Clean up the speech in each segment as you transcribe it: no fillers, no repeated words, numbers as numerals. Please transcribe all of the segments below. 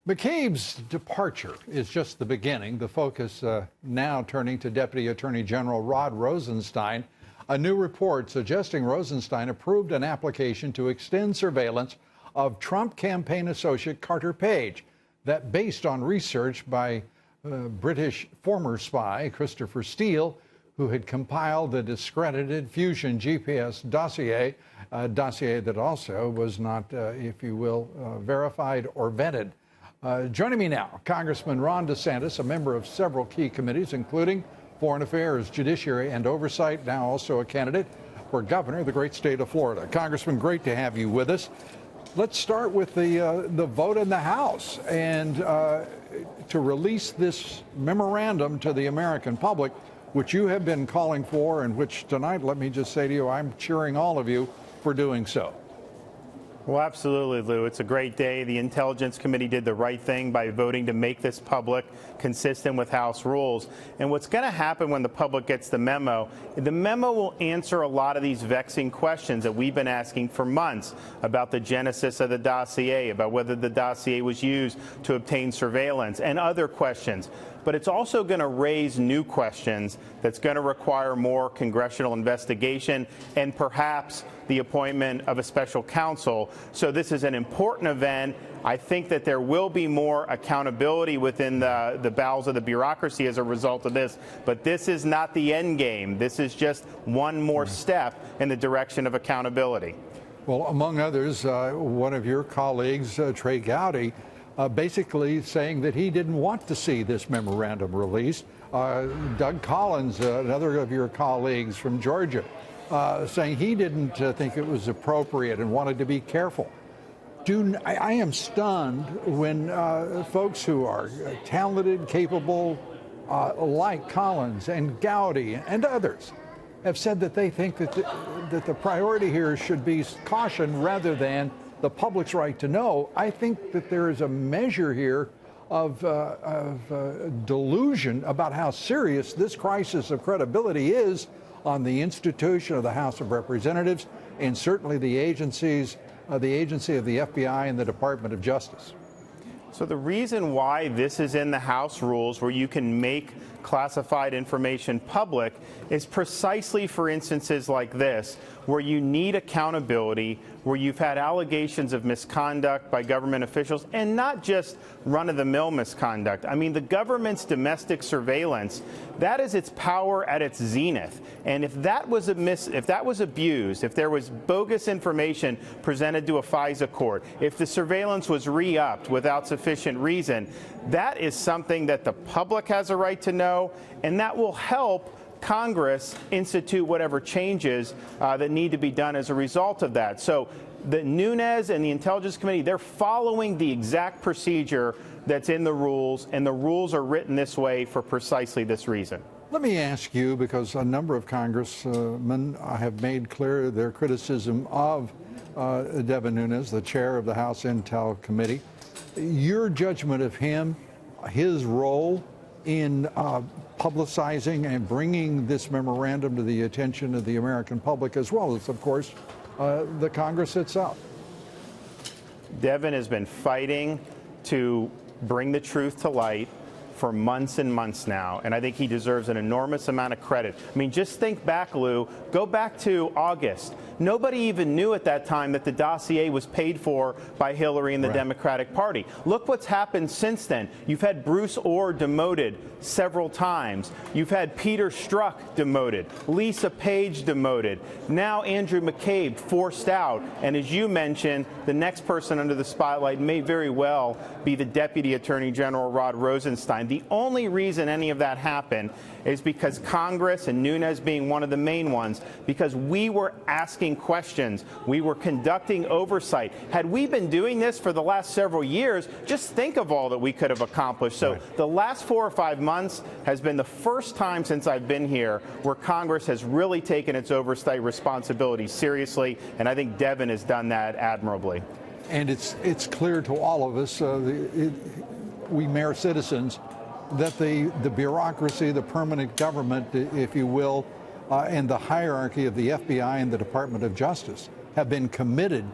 McCabe's departure is just the beginning. The focus now turning to Deputy Attorney General Rod Rosenstein. A new report suggesting Rosenstein approved an application to extend surveillance of Trump campaign associate Carter Page. That based on research by British former spy Christopher Steele, who had compiled the discredited Fusion GPS dossier, a dossier that also was not, if you will, verified or vetted. Joining me now, Congressman Ron DeSantis, a member of several key committees, including Foreign Affairs, Judiciary, and Oversight, now also a candidate for governor of the great state of Florida. Congressman, great to have you with us. Let's start with the vote in the House and to release this memorandum to the American public, which you have been calling for, and which tonight, let me just say to you, I'm cheering all of you for doing so. Well, absolutely, Lou. It's a great day. The Intelligence Committee did the right thing by voting to make this public, consistent with House rules. And what's going to happen when the public gets the memo will answer a lot of these vexing questions that we've been asking for months about the genesis of the dossier, about whether the dossier was used to obtain surveillance, and other questions. But it's also going to raise new questions that's going to require more congressional investigation and perhaps the appointment of a special counsel. So this is an important event. I think that there will be more accountability within the bowels of the bureaucracy as a result of this. But this is not the end game. This is just one more step in the direction of accountability. Well, among others, one of your colleagues, Trey Gowdy, basically saying that he didn't want to see this memorandum released. Doug Collins, another of your colleagues from Georgia, saying he didn't think it was appropriate and wanted to be careful. I am stunned when folks who are talented, capable, like Collins and Gowdy and others, have said that they think that the priority here should be caution rather than the public's right to know. I think that there is a measure here of delusion about how serious this crisis of credibility is on the institution of the House of Representatives and certainly the agency of the FBI and the Department of Justice. So the reason why this is in the House rules, where you can make classified information public, is precisely for instances like this, where you need accountability, where you've had allegations of misconduct by government officials, and not just run-of-the-mill misconduct. I mean, the government's domestic surveillance, that is its power at its zenith. And if that was abused, if there was bogus information presented to a FISA court, if the surveillance was re-upped without sufficient reason, that is something that the public has a right to know, and that will help Congress institute whatever changes that need to be done as a result of that. So the Nunes and the Intelligence Committee, they're following the exact procedure that's in the rules, and the rules are written this way for precisely this reason. Let me ask you, because a number of congressmen have made clear their criticism of Devin Nunes, the chair of the House Intel Committee. Your judgment of him, his role in publicizing and bringing this memorandum to the attention of the American public, as well as, of course, the Congress itself. Devin has been fighting to bring the truth to light for months and months now, and I think he deserves an enormous amount of credit. I mean, just think back, Lou. Go back to August. Nobody even knew at that time that the dossier was paid for by Hillary and the Democratic Party. Look what's happened since then. You've had Bruce Orr demoted several times. You've had Peter Strzok demoted, Lisa Page demoted, now Andrew McCabe forced out. And as you mentioned, the next person under the spotlight may very well be the Deputy Attorney General Rod Rosenstein. The only reason any of that happened is because Congress, and Nunes being one of the main ones, because we were asking questions. We were conducting oversight. Had we been doing this for the last several years, just think of all that we could have accomplished. So the last 4 or 5 months has been the first time since I've been here where Congress has really taken its oversight responsibilities seriously, and I think Devin has done that admirably. And it's clear to all of us, we mere citizens, that the bureaucracy, the permanent government, if you will, and the hierarchy of the FBI and the Department of Justice have been committed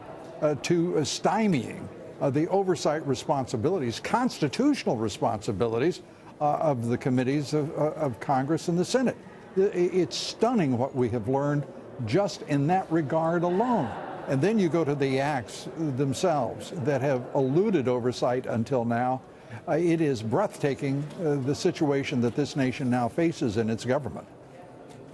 to stymieing the oversight responsibilities, constitutional responsibilities of the committees of Congress and the Senate. It's stunning what we have learned just in that regard alone. And then you go to the acts themselves that have eluded oversight until now. It is breathtaking, the situation that this nation now faces in its government.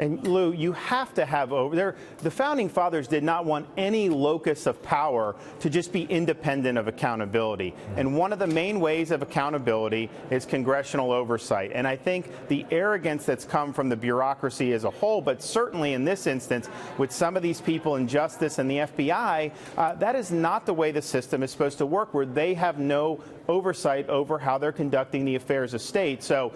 And Lou, you have to have the founding fathers did not want any locus of power to just be independent of accountability. And one of the main ways of accountability is congressional oversight. And I think the arrogance that's come from the bureaucracy as a whole, but certainly in this instance with some of these people in justice and the FBI, that is not the way the system is supposed to work, where they have no oversight over how they're conducting the affairs of state. So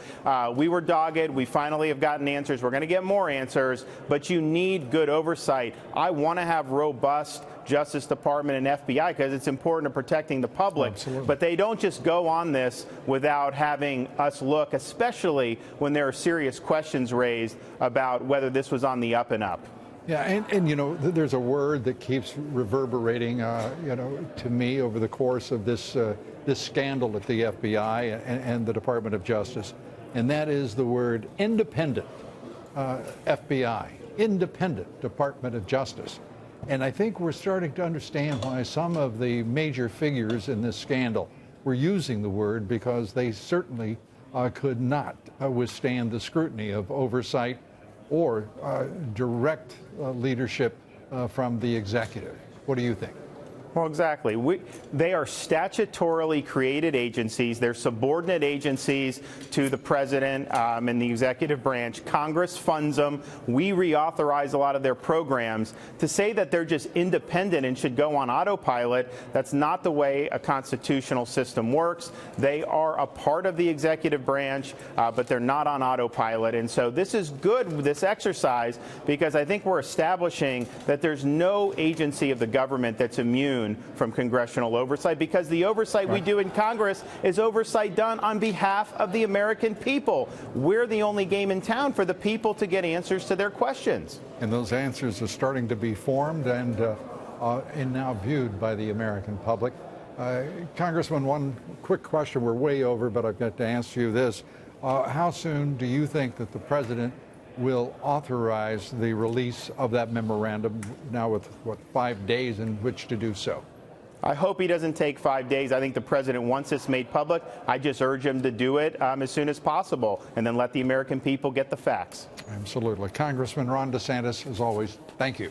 we were dogged. We finally have gotten answers. We're going to get more answers, but you need good oversight. I want to have robust Justice Department and FBI because it's important to protecting the public. Absolutely. But they don't just go on this without having us look, especially when there are serious questions raised about whether this was on the up and up. Yeah, and you know, there's a word that keeps reverberating, you know, to me over the course of this scandal at the FBI and the Department of Justice, and that is the word independent. FBI, independent Department of Justice. And I think we're starting to understand why some of the major figures in this scandal were using the word, because they certainly could not withstand the scrutiny of oversight or direct leadership from the executive. What do you think? Well, exactly. They are statutorily created agencies. They're subordinate agencies to the president and the executive branch. Congress funds them. We reauthorize a lot of their programs. To say that they're just independent and should go on autopilot, that's not the way a constitutional system works. They are a part of the executive branch, but they're not on autopilot. And so this is good, this exercise, because I think we're establishing that there's no agency of the government that's immune from congressional oversight, because the oversight we do in Congress is oversight done on behalf of the American people. We're the only game in town for the people to get answers to their questions. And those answers are starting to be formed and now viewed by the American public. Congressman, one quick question. We're way over, but I've got to ask you this. How soon do you think that the president will authorize the release of that memorandum, now with, 5 days in which to do so? I hope he doesn't take 5 days. I think the president wants this made public. I just urge him to do it as soon as possible, and then let the American people get the facts. Absolutely. Congressman Ron DeSantis, as always, thank you.